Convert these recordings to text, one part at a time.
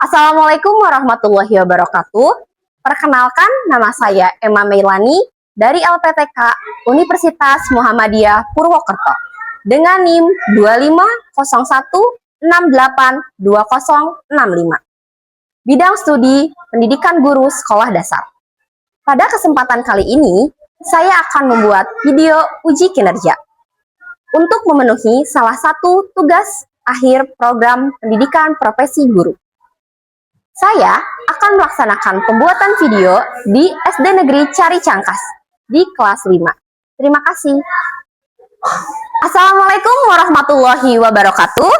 Assalamualaikum warahmatullahi wabarakatuh. Perkenalkan, nama saya Emma Meilani dari LPTK Universitas Muhammadiyah Purwokerto dengan NIM 2501682065. Bidang studi Pendidikan Guru Sekolah Dasar. Pada kesempatan kali ini, saya akan membuat video uji kinerja untuk memenuhi salah satu tugas akhir program pendidikan profesi guru. Saya akan melaksanakan pembuatan video di SD Negeri Cari Cangkas di kelas 5. Terima kasih. Assalamualaikum warahmatullahi wabarakatuh.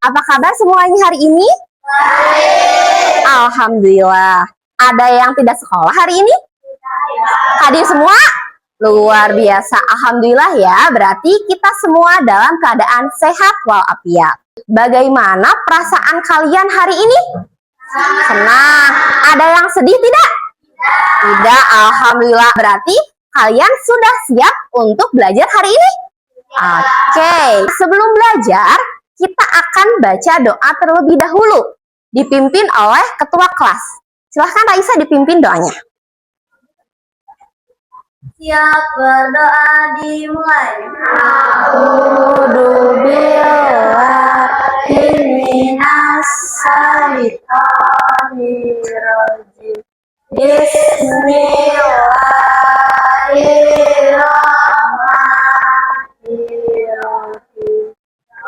Apa kabar semuanya hari ini? Alhamdulillah. Ada yang tidak sekolah hari ini? Hadir semua? Luar biasa, alhamdulillah ya. Berarti kita semua dalam keadaan sehat walafiat. Bagaimana perasaan kalian hari ini? Senang. Ada yang sedih tidak? Tidak, alhamdulillah. Berarti kalian sudah siap untuk belajar hari ini? Oke, sebelum belajar, kita akan baca doa terlebih dahulu, dipimpin oleh ketua kelas. Silahkan Raisa dipimpin doanya. Siap, berdoa dimulai. A'udzubillahi minas syaitonir rajim. Bismillahirrahmanirrahim.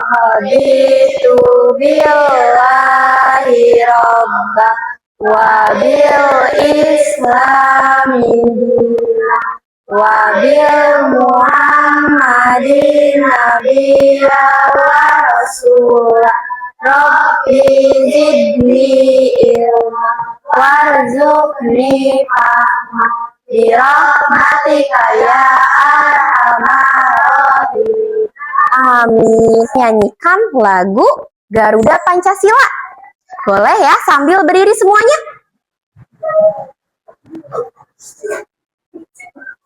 Raditu billahi rabbah wa bil islami dinah wa bil Muhammadin nabiyya wa rasulah. Rabbi zidni ilma warzuqni fahma bi rahmatika ya arhamar rahimin. Amin. Nyanyikan lagu Garuda Pancasila. Boleh ya sambil berdiri semuanya?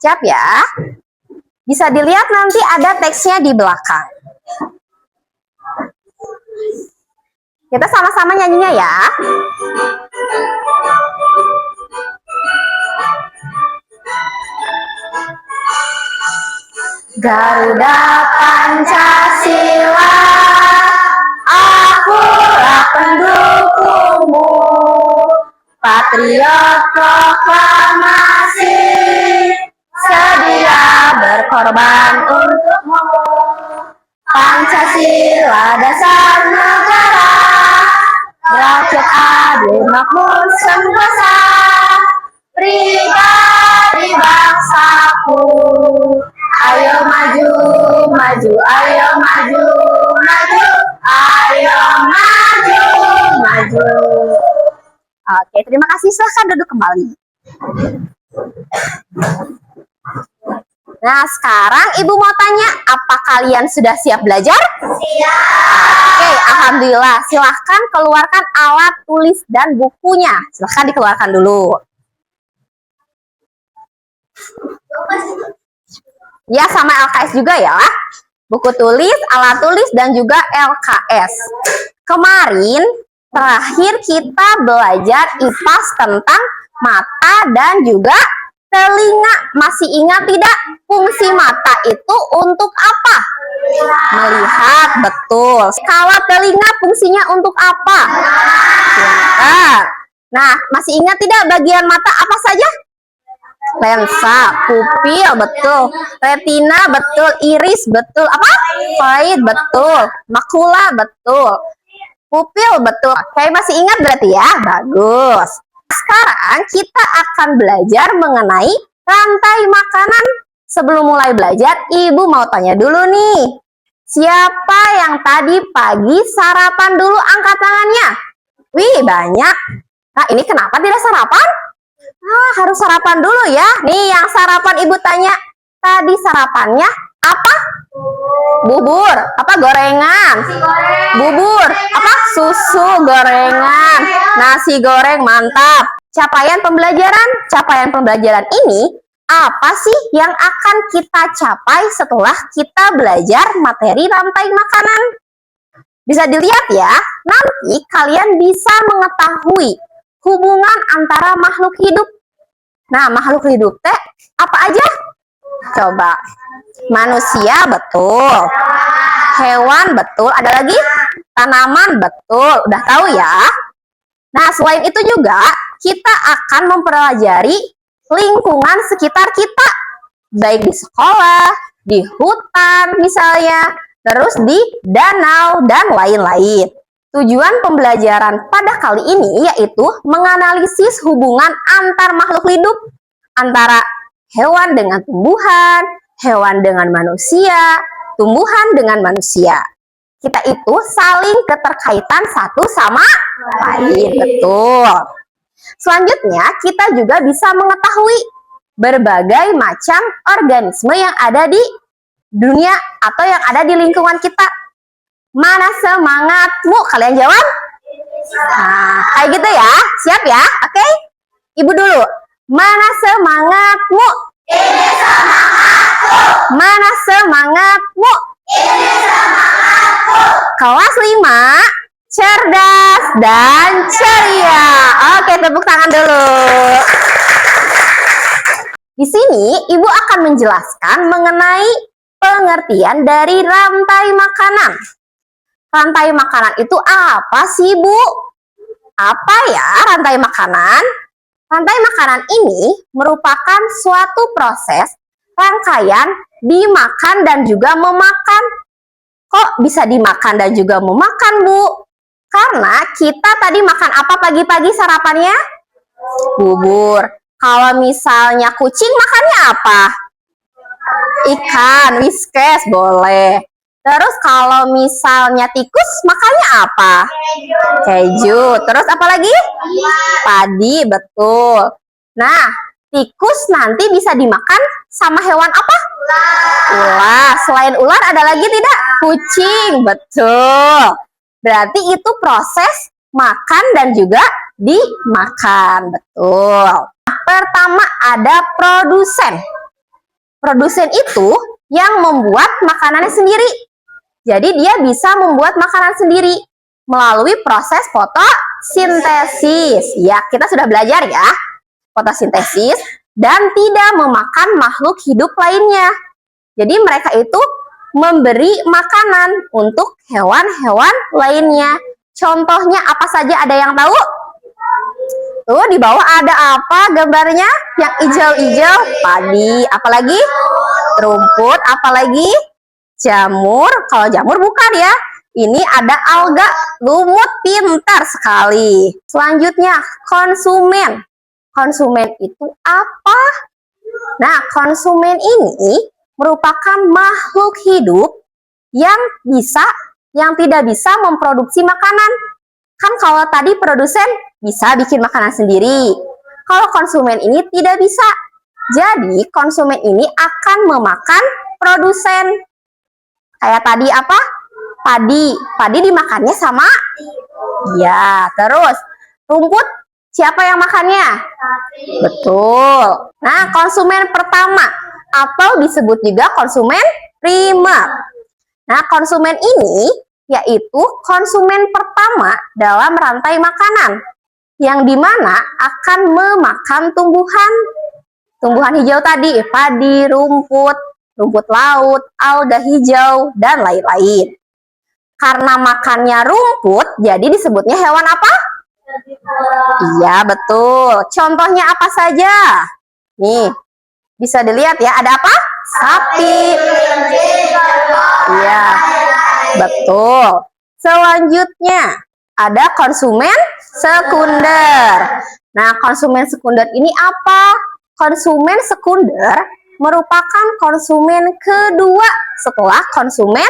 Siap ya? Bisa dilihat nanti ada teksnya di belakang. Kita sama-sama nyanyinya ya. Garuda Pancasila, akulah pendukungmu, patriot proklamasi, sedia berkorban untukmu. Pancasila dasar negara, rakyat adil makmur sentosa, pribadi bangsaku. Ayo maju, maju, ayo maju, maju, ayo maju, maju. Oke, terima kasih. Silahkan duduk kembali. Nah, sekarang Ibu mau tanya, apa kalian sudah siap belajar? Siap. Oke, alhamdulillah. Silahkan keluarkan alat tulis dan bukunya. Silahkan dikeluarkan dulu. Ya, sama LKS juga ya. Buku tulis, alat tulis, dan juga LKS. Kemarin, terakhir kita belajar IPAS tentang mata dan juga telinga. Masih ingat tidak? Fungsi mata itu untuk apa? Melihat, betul. Kalau telinga fungsinya untuk apa? Nah, masih ingat tidak bagian mata apa saja? Lensa, pupil, betul. Retina, betul. Iris, betul. Apa? Koid, betul. Makula, betul. Pupil, betul. Oke, masih ingat berarti ya? Bagus. Sekarang kita akan belajar mengenai rantai makanan. Sebelum mulai belajar, Ibu mau tanya dulu nih. Siapa yang tadi pagi sarapan dulu? Angkat tangannya. Wih, banyak. Nah, ini kenapa tidak sarapan? Harus sarapan dulu ya. Nih yang sarapan Ibu tanya. Tadi sarapannya apa? Bubur. Apa? Gorengan. Bubur. Apa? Susu gorengan. Nasi goreng, mantap. Capaian pembelajaran ini apa sih yang akan kita capai setelah kita belajar materi rantai makanan? Bisa dilihat ya, nanti kalian bisa mengetahui hubungan antara makhluk hidup. Nah, makhluk hidup teh apa aja? Coba. Manusia, betul. Hewan, betul. Ada lagi? Tanaman, betul. Udah tahu ya? Nah, selain itu juga kita akan mempelajari lingkungan sekitar kita. Baik di sekolah, di hutan misalnya, terus di danau, dan lain-lain. Tujuan pembelajaran pada kali ini yaitu menganalisis hubungan antar makhluk hidup, antara hewan dengan tumbuhan, hewan dengan manusia, tumbuhan dengan manusia. Kita itu saling keterkaitan satu sama lain, betul. Selanjutnya, kita juga bisa mengetahui berbagai macam organisme yang ada di dunia atau yang ada di lingkungan kita. Mana semangatmu? Kalian jawab? Nah, kayak gitu ya. Siap ya? Oke? Ibu dulu. Mana semangatmu? Ini semangatku. Mana semangatmu? Ini semangatku. Kelas 5, cerdas dan ceria. Oke, tepuk tangan dulu. Di sini, Ibu akan menjelaskan mengenai pengertian dari rantai makanan. Rantai makanan itu apa sih, Bu? Apa ya rantai makanan? Rantai makanan ini merupakan suatu proses rangkaian dimakan dan juga memakan. Kok bisa dimakan dan juga memakan, Bu? Karena kita tadi makan apa pagi-pagi sarapannya? Bubur. Kalau misalnya kucing makannya apa? Ikan, whiskas, boleh. Terus kalau misalnya tikus makannya apa? Keju. Terus apa lagi? Padi, betul. Nah, tikus nanti bisa dimakan sama hewan apa? Ular. Selain ular ada lagi tidak? Kucing, betul. Berarti itu proses makan dan juga dimakan, betul. Pertama ada produsen. Produsen itu yang membuat makanannya sendiri. Jadi dia bisa membuat makanan sendiri melalui proses fotosintesis. Ya, kita sudah belajar ya, fotosintesis, dan tidak memakan makhluk hidup lainnya. Jadi mereka itu memberi makanan untuk hewan-hewan lainnya. Contohnya apa saja, ada yang tahu? Tuh di bawah ada apa gambarnya? Yang hijau-hijau, padi. Apalagi? Rumput. Apalagi? Jamur. Kalau jamur bukan ya. Ini ada alga, lumut, pintar sekali. Selanjutnya, konsumen. Konsumen itu apa? Nah, konsumen ini merupakan makhluk hidup yang tidak bisa memproduksi makanan. Kan kalau tadi produsen bisa bikin makanan sendiri. Kalau konsumen ini tidak bisa. Jadi konsumen ini akan memakan produsen. Kayak tadi apa? Padi. Padi dimakannya sama? Ya, terus rumput siapa yang makannya? Betul. Nah, konsumen pertama atau disebut juga konsumen primer. Nah, konsumen ini yaitu konsumen pertama dalam rantai makanan, yang dimana akan memakan tumbuhan hijau tadi, padi, rumput laut, alga hijau, dan lain-lain. Karena makannya rumput, jadi disebutnya hewan apa? Iya, betul. Contohnya apa saja? Nih, bisa dilihat ya, ada apa? Sapi. Iya, betul. Selanjutnya, ada konsumen sekunder. Nah, konsumen sekunder ini apa? Konsumen sekunder merupakan konsumen kedua setelah konsumen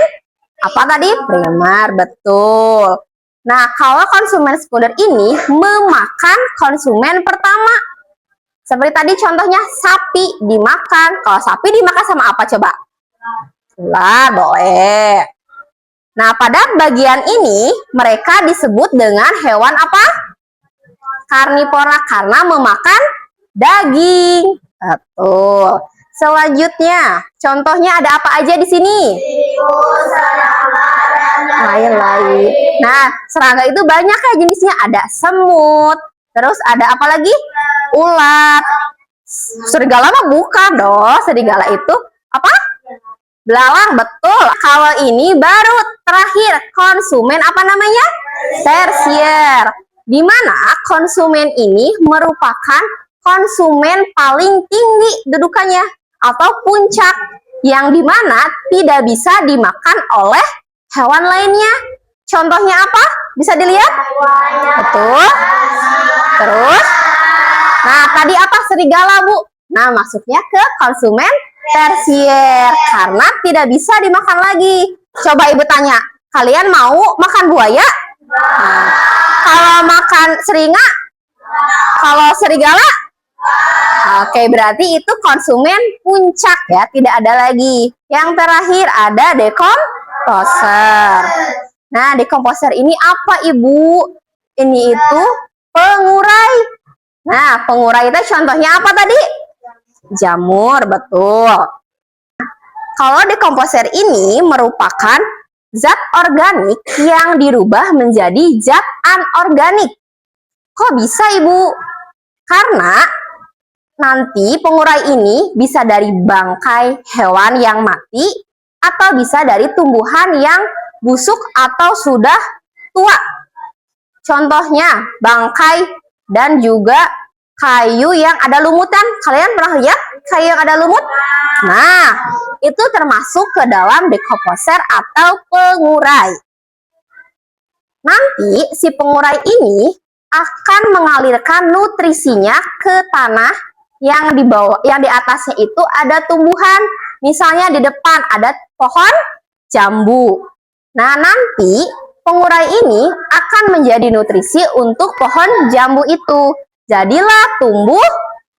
apa tadi? Primer, betul. Nah, kalau konsumen sekunder ini memakan konsumen pertama. Seperti tadi contohnya sapi dimakan. Kalau sapi dimakan sama apa coba? Ular, boleh. Nah, pada bagian ini mereka disebut dengan hewan apa? Karnivora, karena memakan daging. Betul. Selanjutnya, contohnya ada apa aja di sini? Lain-lain. Nah, serangga itu banyak ya jenisnya. Ada semut, terus ada apa lagi? Ulat. Serigala mah bukan dong. Serigala itu apa? Belalang, betul. Kalau ini baru terakhir, konsumen apa namanya? Tersier. Di mana konsumen ini merupakan konsumen paling tinggi dudukannya atau puncak yang dimana tidak bisa dimakan oleh hewan lainnya. Contohnya apa? Bisa dilihat? Betul. Terus, nah tadi apa? Serigala, Bu. Nah, masuknya ke konsumen tersier karena tidak bisa dimakan lagi. Coba Ibu tanya, kalian mau makan buaya? Nah, kalau makan seringa? Kalau serigala? Oke, berarti itu konsumen puncak ya, tidak ada lagi. Yang terakhir ada dekomposer. Nah, dekomposer ini apa, Ibu? Ini itu pengurai. Nah, pengurai itu contohnya apa tadi? Jamur, betul. Kalau dekomposer ini merupakan zat organik yang dirubah menjadi zat anorganik. Kok bisa, Ibu? Karena nanti pengurai ini bisa dari bangkai hewan yang mati atau bisa dari tumbuhan yang busuk atau sudah tua. Contohnya bangkai dan juga kayu yang ada lumutan. Kalian pernah lihat kayu yang ada lumut? Nah, itu termasuk ke dalam dekomposer atau pengurai. Nanti si pengurai ini akan mengalirkan nutrisinya ke tanah yang di bawah, yang di atasnya itu ada tumbuhan. Misalnya di depan ada pohon jambu. Nah, nanti pengurai ini akan menjadi nutrisi untuk pohon jambu itu. Jadilah tumbuh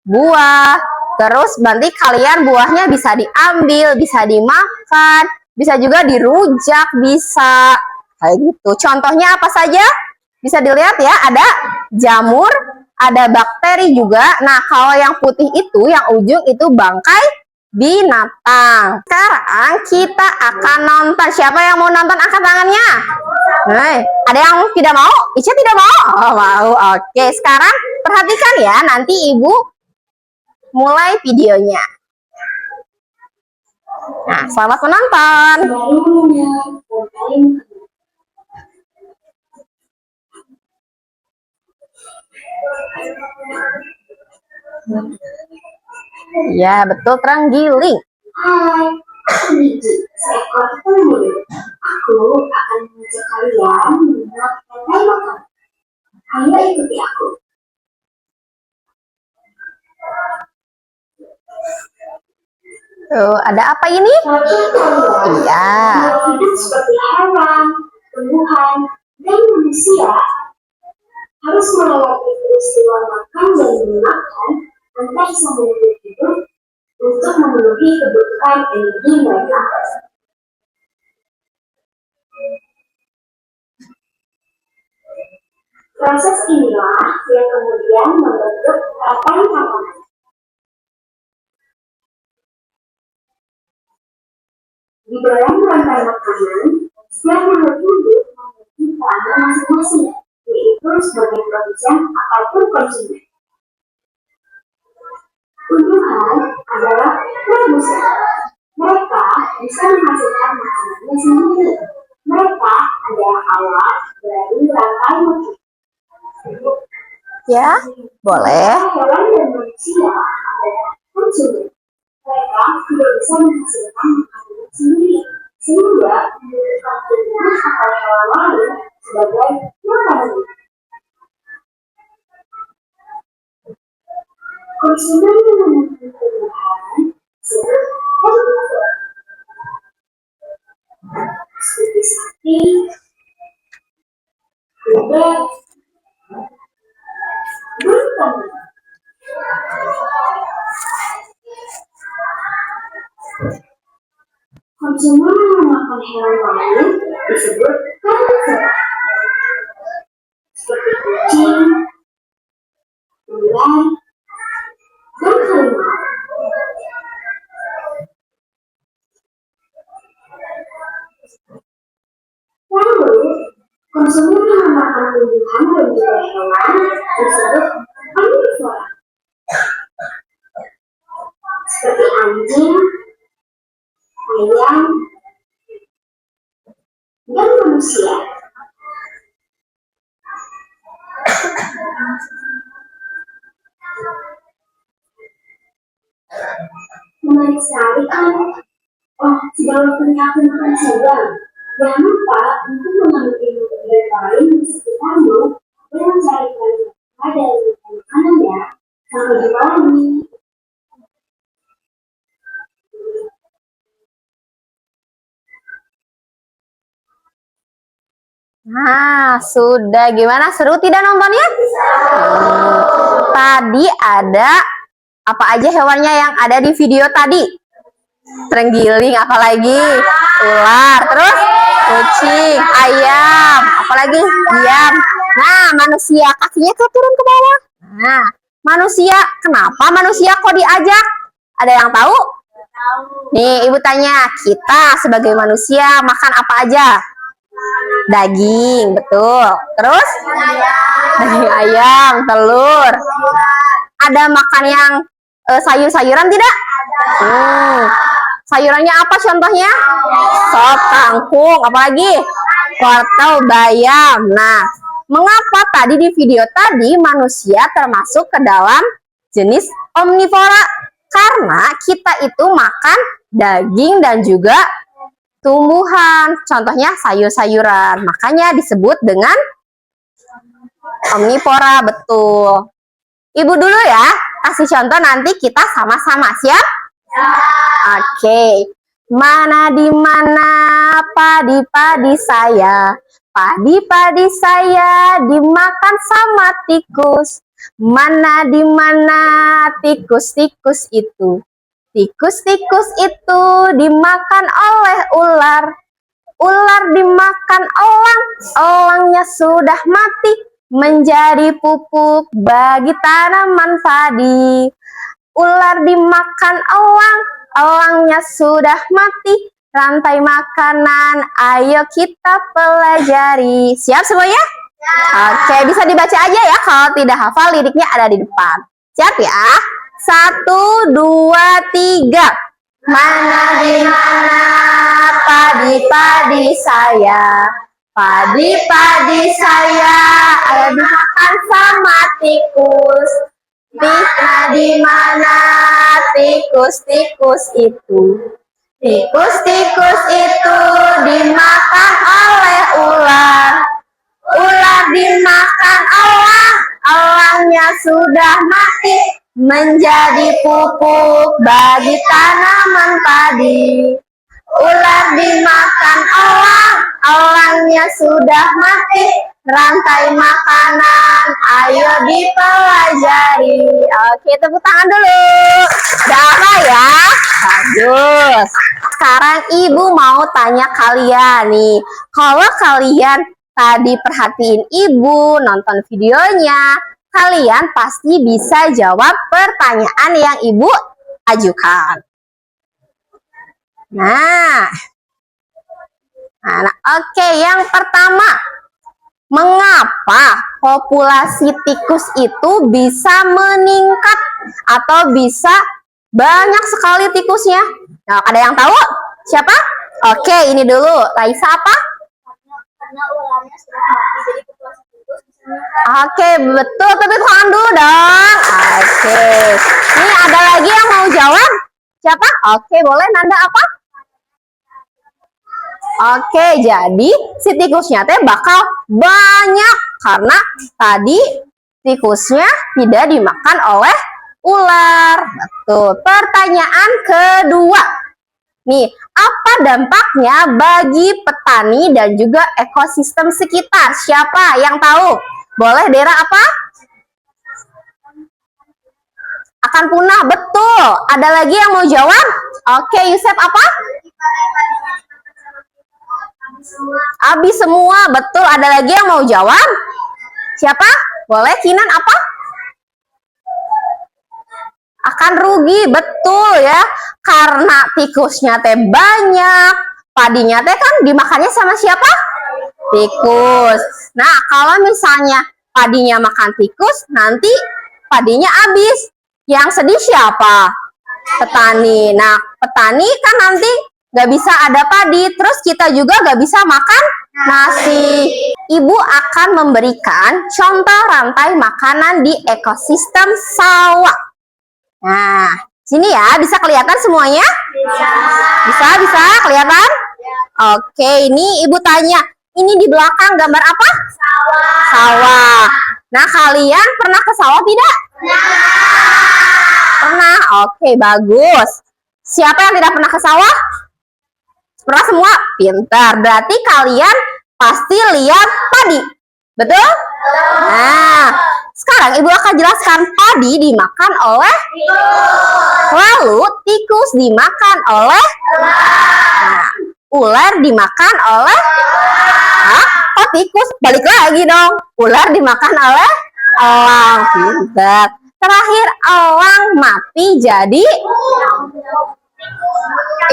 buah. Terus nanti kalian buahnya bisa diambil, bisa dimakan, bisa juga dirujak, bisa kayak gitu. Contohnya apa saja? Bisa dilihat ya, ada jamur, ada bakteri juga. Nah, kalau yang putih itu, yang ujung itu bangkai binatang. Sekarang kita akan nonton. Siapa yang mau nonton angkat tangannya? Nah, ada yang tidak mau? Ica tidak mau? Oh, mau. Oke, sekarang perhatikan ya. Nanti Ibu mulai videonya. Nah, selamat menonton. Ya, betul, terenggiling. Hai, aku Niji, seekor penyu. Aku akan mengajak kalian melihat tandai makan. Ayo ikuti aku. Tuh, ada apa ini? Iya. Hidup seperti hewan, tumbuhan, dan manusia harus melewati peristiwa makan dan memakan antar sambung hidup untuk memenuhi kebutuhan energi mereka. Proses inilah yang kemudian membentuk rantai makanan. Di dalam rantai makanan, setiap makhluk hidup memiliki peranan masing-masing, yaitu sebagai produsen ataupun konsumen. Tumbuhan adalah produsen. Mereka bisa menghasilkan makanannya sendiri. Mereka adalah awal dari rantai makanan. Ya, boleh. Hewan dan manusia adalah konsumen. Mereka tidak bisa menghasilkan makanan sendiri, sehingga membutuhkan tumbuhan atau hewan lain sebagai makanan. Konsumen yang memakan tumbuhan disebut herbivore, seperti sapi, bebek, dan kambing. Konsumen yang memakan hewan lain disebut carnivore, seperti kucing, ular, dan harimau. Lalu, konsumen yang memakan tumbuhan dan juga hewan disebut omnivora. Seperti anjing, ayam, dan manusia. Menarik sekali kan? Oh, sudah waktunya aku makan siang. Jangan lupa untuk mengambil ilmu dari lain di sekitarmu dan mencari kalimat dari makanan ya. Sampai jumpa lagi. Nah, sudah. Gimana? Seru tidak nontonnya? Tadi ada apa aja hewannya yang ada di video tadi? Terenggiling, apalagi? Ular, terus kucing, ayam, apalagi? Diam. Nah, manusia, kakinya kok turun ke bawah. Nah, manusia, kenapa manusia kok diajak? Ada yang tahu? Nih, ibu tanya, kita sebagai manusia makan apa aja? Daging, betul. Terus? Daging ayam, telur. Ada makan yang sayur-sayuran tidak? Sayurannya apa contohnya? Sop, kangkung, apalagi? Wortel, bayam. Nah, mengapa tadi di video tadi manusia termasuk ke dalam jenis omnivora? Karena kita itu makan daging dan juga tumbuhan, contohnya sayur-sayuran. Makanya disebut dengan omnivora, betul. Ibu dulu ya, kasih contoh nanti kita sama-sama, siap? Oke. Mana di mana padi-padi saya? Padi-padi saya dimakan sama tikus. Mana di mana tikus-tikus itu? Tikus-tikus itu dimakan oleh ular. Ular dimakan elang. Elangnya sudah mati menjadi pupuk bagi tanaman padi. Ular dimakan elang. Elangnya sudah mati. Rantai makanan, ayo kita pelajari. Siap semuanya? Oke, bisa dibaca aja ya. Kalau tidak hafal, liriknya ada di depan. Siap ya? 1, 2, 3. Mana di mana padi-padi saya? Padi-padi saya ada dimakan sama tikus. Mana di mana tikus-tikus itu? Tikus-tikus itu dimakan oleh ular. Ular dimakan elang. Elangnya sudah mati menjadi pupuk bagi tanaman padi. Ular dimakan elang. Elangnya sudah mati. Rantai makanan, ayo dipelajari. Oke, tepuk tangan dulu. Udah apa ya? Bagus. Sekarang ibu mau tanya kalian nih. Kalau kalian tadi perhatiin ibu, nonton videonya, kalian pasti bisa jawab pertanyaan yang ibu ajukan. Nah, oke, yang pertama. Mengapa populasi tikus itu bisa meningkat atau bisa banyak sekali tikusnya? Nah, ada yang tahu? Siapa? Oke, ini dulu. Raisa apa? Karena ularnya sudah mati, jadi populasi tikus bisa meningkat. Oke, betul. Tepuk tangan dulu dong. Oke. Ini ada lagi yang mau jawab? Siapa? Oke, boleh. Nanda apa? Oke, jadi si tikusnya teh bakal banyak karena tadi tikusnya tidak dimakan oleh ular. Betul. Pertanyaan kedua. Nih, apa dampaknya bagi petani dan juga ekosistem sekitar? Siapa yang tahu? Boleh, Dera apa? Akan punah, betul. Ada lagi yang mau jawab? Oke, Yusef apa? Habis semua, betul. Ada lagi yang mau jawab? Siapa? Boleh, Kinan apa? Akan rugi, betul ya. Karena tikusnya teh banyak, Padinya teh kan dimakannya sama siapa? Tikus. Nah, kalau misalnya padinya makan tikus, nanti padinya habis. Yang sedih siapa? Petani. Nah, petani kan nanti nggak bisa ada padi, terus kita juga nggak bisa makan nasi. Ibu akan memberikan contoh rantai makanan di ekosistem sawah. Nah, sini ya, bisa kelihatan semuanya? Bisa kelihatan? Oke, ini ibu tanya, ini di belakang gambar apa? Sawah. Nah, kalian pernah ke sawah tidak? Pernah. Oke, bagus. Siapa yang tidak pernah ke sawah? Pernah semua? Pintar. Berarti kalian pasti lihat padi. Betul? Nah, sekarang ibu akan jelaskan padi dimakan oleh lalu tikus dimakan oleh ular dimakan oleh oh tikus balik lagi dong, ular dimakan oleh elang. Pintar. Terakhir elang mati jadi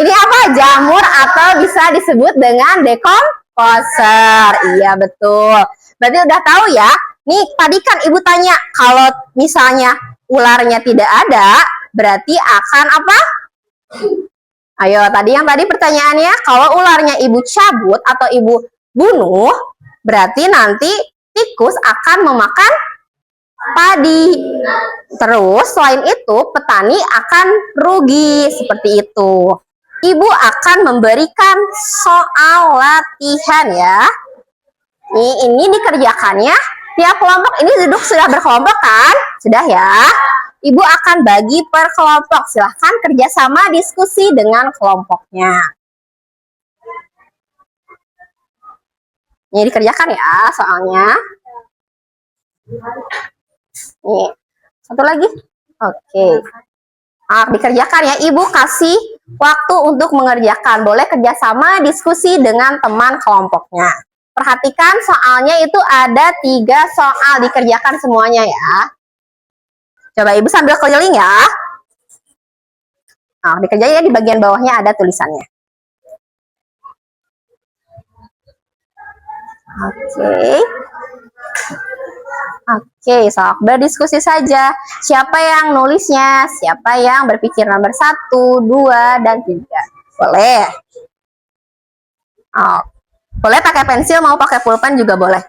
ini apa? Jamur atau bisa disebut dengan dekomposer. Iya betul. Berarti udah tahu ya. Nih tadi kan ibu tanya kalau misalnya ularnya tidak ada, berarti akan apa? Ayo tadi pertanyaannya, kalau ularnya ibu cabut atau ibu bunuh, berarti nanti tikus akan memakan padi. Terus selain itu petani akan rugi seperti itu. Ibu akan memberikan soal latihan ya. Ini dikerjakannya tiap kelompok. Ini duduk sudah berkelompok kan? Sudah ya. Ibu akan bagi per kelompok. Silahkan kerjasama diskusi dengan kelompoknya. Ini dikerjakan ya soalnya. Nih, satu lagi. Oke. Dikerjakan ya. Ibu kasih waktu untuk mengerjakan. Boleh kerjasama diskusi dengan teman kelompoknya. Perhatikan soalnya itu ada 3 soal, dikerjakan semuanya ya. Coba ibu sambil keliling ya. Nah, dikerjain ya, di bagian bawahnya ada tulisannya. Oke, sok berdiskusi saja. Siapa yang nulisnya? Siapa yang berpikir nomor 1, 2, dan 3? Boleh. Boleh pakai pensil, mau pakai pulpen juga boleh.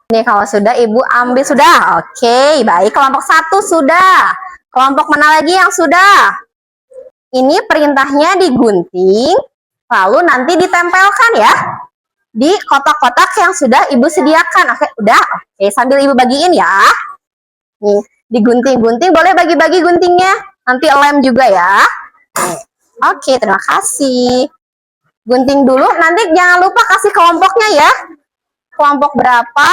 Ini kalau sudah ibu ambil sudah. Oke, baik. Kelompok 1 sudah. Kelompok mana lagi yang sudah? Ini perintahnya digunting, lalu nanti ditempelkan ya di kotak-kotak yang sudah ibu sediakan. Oke, udah. Oke, sambil ibu bagiin ya. Nih, digunting-gunting, boleh bagi-bagi guntingnya. Nanti lem juga ya. Oke, terima kasih. Gunting dulu, nanti jangan lupa kasih kelompoknya ya. Kelompok berapa?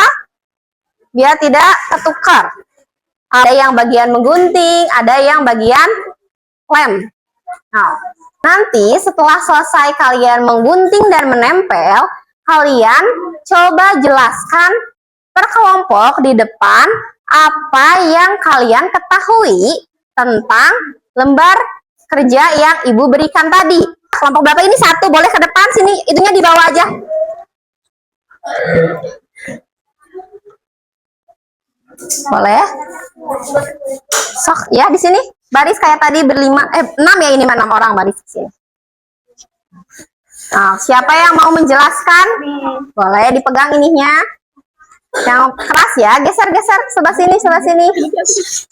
Biar tidak tertukar. Ada yang bagian menggunting, ada yang bagian lem. Nah, nanti setelah selesai kalian menggunting dan menempel, kalian coba jelaskan per kelompok di depan apa yang kalian ketahui tentang lembar kerja yang ibu berikan tadi. Kelompok berapa ini? 1, boleh ke depan sini, itunya di bawah aja. Boleh. Sok ya di sini baris kayak tadi 6 ya, ini 6 orang baris di sini. Nah, siapa yang mau menjelaskan? Boleh dipegang ininya. Yang keras ya, geser-geser sebelah sini,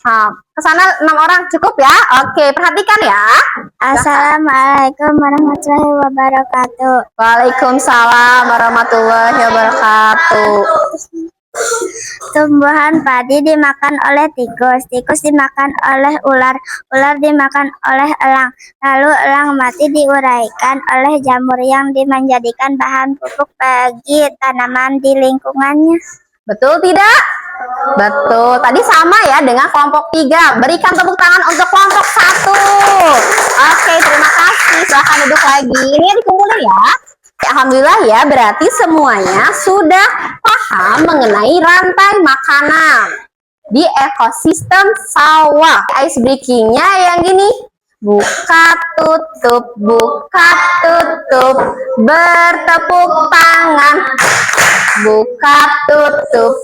Nah, ke sana 6 orang cukup ya. Oke, perhatikan ya. Assalamualaikum warahmatullahi wabarakatuh. Waalaikumsalam warahmatullahi wabarakatuh. Tumbuhan padi dimakan oleh tikus, tikus dimakan oleh ular, ular dimakan oleh elang, lalu elang mati diuraikan oleh jamur yang menjadikan bahan pupuk bagi tanaman di lingkungannya. Betul tidak? Betul. Tadi sama ya dengan kelompok 3. Berikan tepuk tangan untuk kelompok 1. Oke, terima kasih. Silahkan duduk lagi. Ini dikumpulin ya. Alhamdulillah ya, berarti semuanya sudah paham mengenai rantai makanan di ekosistem sawah. Ice breakingnya yang gini. buka tutup, bertepuk tangan. Buka tutup,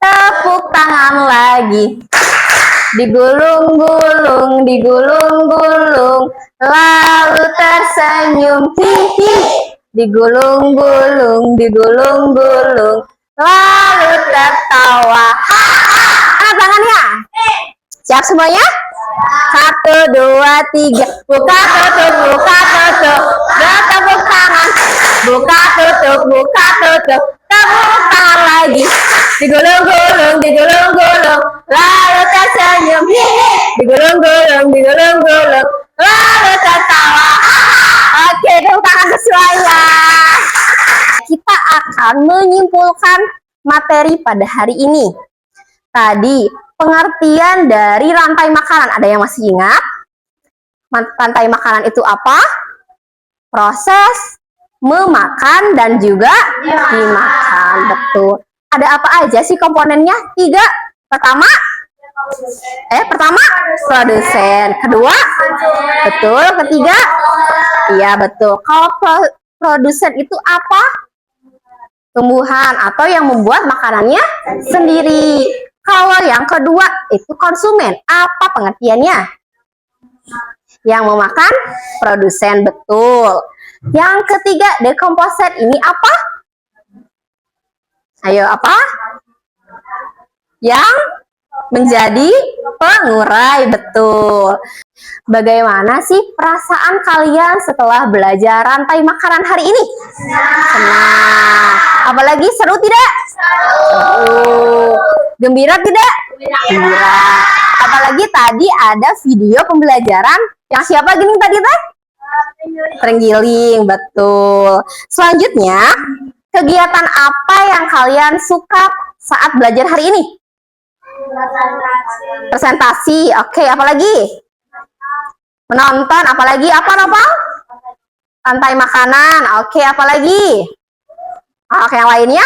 tepuk tangan lagi. Digulung-gulung, lalu tersenyum. Hihi. Digulung-gulung, lalu tertawa. Angkat tangannya. Siap semuanya? 1, 2, 3. Buka tutup, bertepuk tangan. Buka tutup, tepuk tangan lagi. Digulung-gulung, lalu tersenyum. Digulung-gulung, lalu tertawa. Oke, tepuk tangan semuanya. Kita akan menyimpulkan materi pada hari ini. Tadi pengertian dari rantai makanan. Ada yang masih ingat? Rantai makanan itu apa? Proses memakan dan juga dimakan. Betul. Ada apa aja sih komponennya? 3. Pertama produsen. Kedua, betul. Ketiga, iya betul. Kalau produsen itu apa? Tumbuhan atau yang membuat makanannya sendiri. Kalau yang kedua itu konsumen. Apa pengertiannya? Yang memakan produsen, betul. Yang ketiga, decomposer ini apa? Ayo, apa? Yang menjadi pengurai, betul. Bagaimana sih perasaan kalian setelah belajar rantai makanan hari ini? Senang. Apalagi seru tidak? Seru. Gembira tidak? Gembira. Apalagi tadi ada video pembelajaran yang siapa gini tadi teh? Terenggiling, betul. Selanjutnya, kegiatan apa yang kalian suka saat belajar hari ini? Presentasi. Oke, apalagi? Menonton, apalagi? Apa, Nopal? Rantai makanan. Oke, apalagi? Oke, yang lainnya?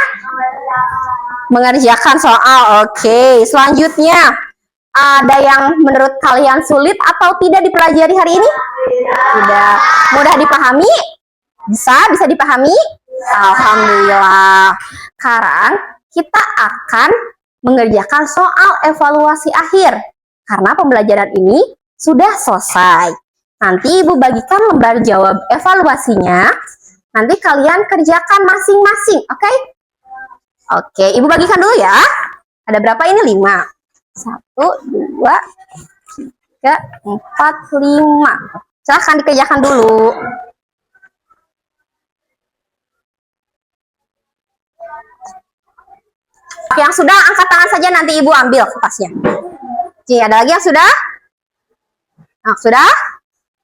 Mengerjakan soal. Oke, selanjutnya. Ada yang menurut kalian sulit atau tidak dipelajari hari ini? Tidak. Mudah dipahami? Bisa dipahami? Alhamdulillah. Sekarang kita akan mengerjakan soal evaluasi akhir. Karena pembelajaran ini sudah selesai. Nanti Ibu bagikan lembar jawab evaluasinya. Nanti kalian kerjakan masing-masing, oke? Oke, Ibu bagikan dulu ya. Ada berapa ini? 5. 1, 2, 3, 4, 5. Silahkan dikerjakan dulu. Yang sudah angkat tangan saja, nanti Ibu ambil kertasnya. Oke, ada lagi yang sudah? Nah, sudah?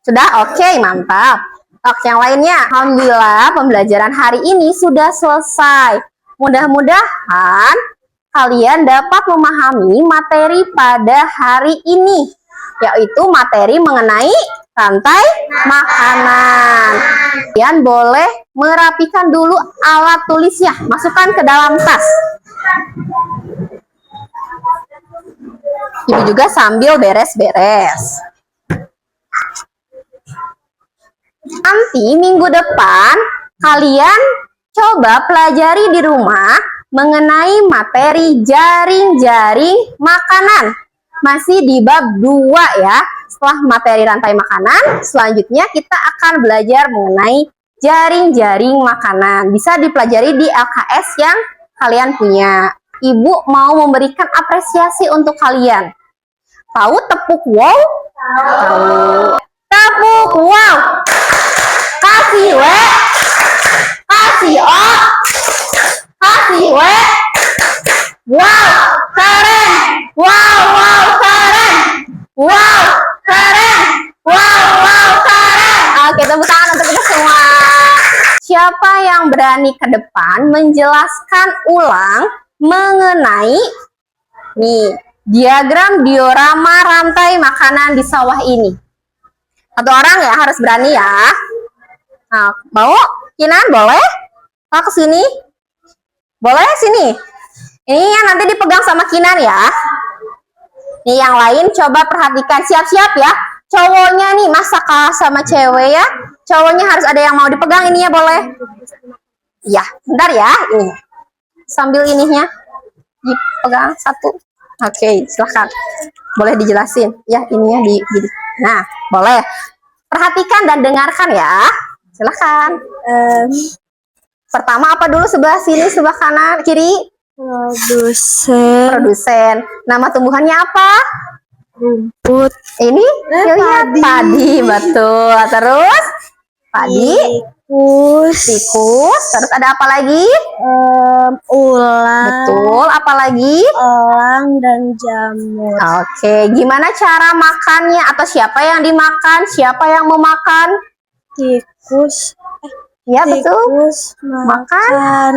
Sudah? Oke, mantap. Oke, yang lainnya. Alhamdulillah, pembelajaran hari ini sudah selesai. Mudah-mudahan kalian dapat memahami materi pada hari ini, yaitu materi mengenai rantai makanan. Kalian boleh merapikan dulu alat tulisnya, masukkan ke dalam tas. Ibu juga sambil beres-beres. Nanti minggu depan kalian coba pelajari di rumah mengenai materi jaring-jaring makanan. Masih di bab 2 ya. Setelah materi rantai makanan, selanjutnya kita akan belajar mengenai jaring-jaring makanan. Bisa dipelajari di LKS yang kalian punya. Ibu mau memberikan apresiasi untuk kalian. Tahu tepuk wow? Tahu. Tepuk wow. Kasih W. Kasih O. Kasih W. Wow, keren. Wow, keren. Wow, keren. Wow, keren. Oke, tepuk tangan untuk kita semua. Siapa yang berani ke depan menjelaskan ulang mengenai diagram diorama rantai makanan di sawah ini? Satu orang ya, harus berani ya. Nah, mau? Kinan, boleh? Mau ke sini? Boleh sini? Ini yang nanti dipegang sama Kinan ya. Nih yang lain coba perhatikan, siap-siap ya. Cowoknya nih masa kalah sama cewek ya. Cowoknya harus ada yang mau dipegang ini ya, boleh? Ya, bentar ya. Ini. Sambil ininya dipegang satu. Oke, silahkan. Boleh dijelasin. Ya, ininya di. Nah, boleh. Perhatikan dan dengarkan ya. Silahkan. Pertama apa dulu, sebelah sini, sebelah kanan, kiri? Produsen. Nama tumbuhannya apa? Rumput. Ini? Lihat, padi, betul. Terus? Padi? Tikus. Terus ada apa lagi? Ular. Betul. Apa lagi? Elang dan jamur. Oke. Gimana cara makannya? Atau siapa yang dimakan? Siapa yang memakan? Tikus. Ya, betul. Tikus makan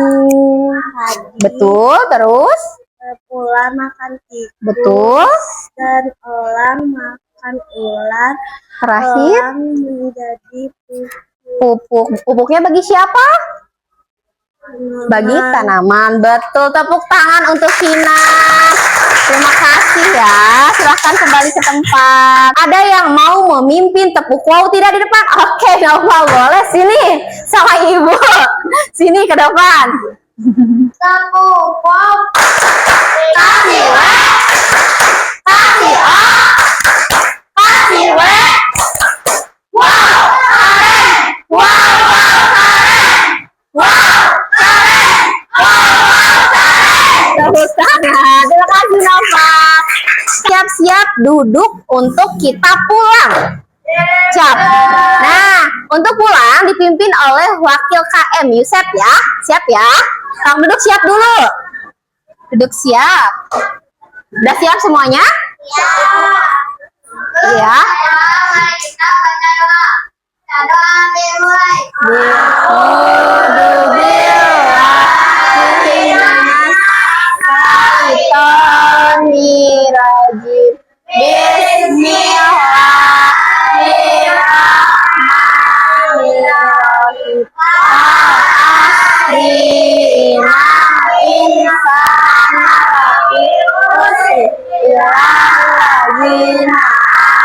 padi. Betul. Terus? Ular makan tikus. Betul. Dan elang makan ular. Terakhir? Elang menjadi Pupuk. Pupuknya bagi siapa? Bagi tanaman. Betul. Tepuk tangan untuk Vina. Terima kasih ya. Silahkan kembali ke tempat. Ada yang mau memimpin tepuk wow tidak di depan? Oke, Nova boleh. Sini sama ibu. Sini ke depan. Tepuk wow. Kasih we. Kasih o. Kasih we. Wow, keren. Wow, keren. Wow, keren. Wow, keren. Tepuk tangan. Terima kasih Nova. Siap-siap duduk untuk kita pulang. Siap. Nah, untuk pulang dipimpin oleh wakil KM Yusef ya. Siap ya. Kamu duduk siap dulu. Duduk siap. Udah siap semuanya? Iya. Kita baca doa. Doa dimulai. Bismillahirrahmanirrahim. Bismillahirrahmanirrahim. Akhirina insana rafiqusri ilalladzina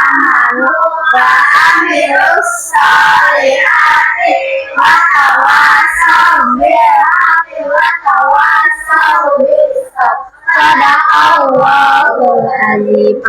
amanu wa amilus solihati wa tawasaw bil haqqi wa tawasaw bis sabr. Sadaqallahul azim.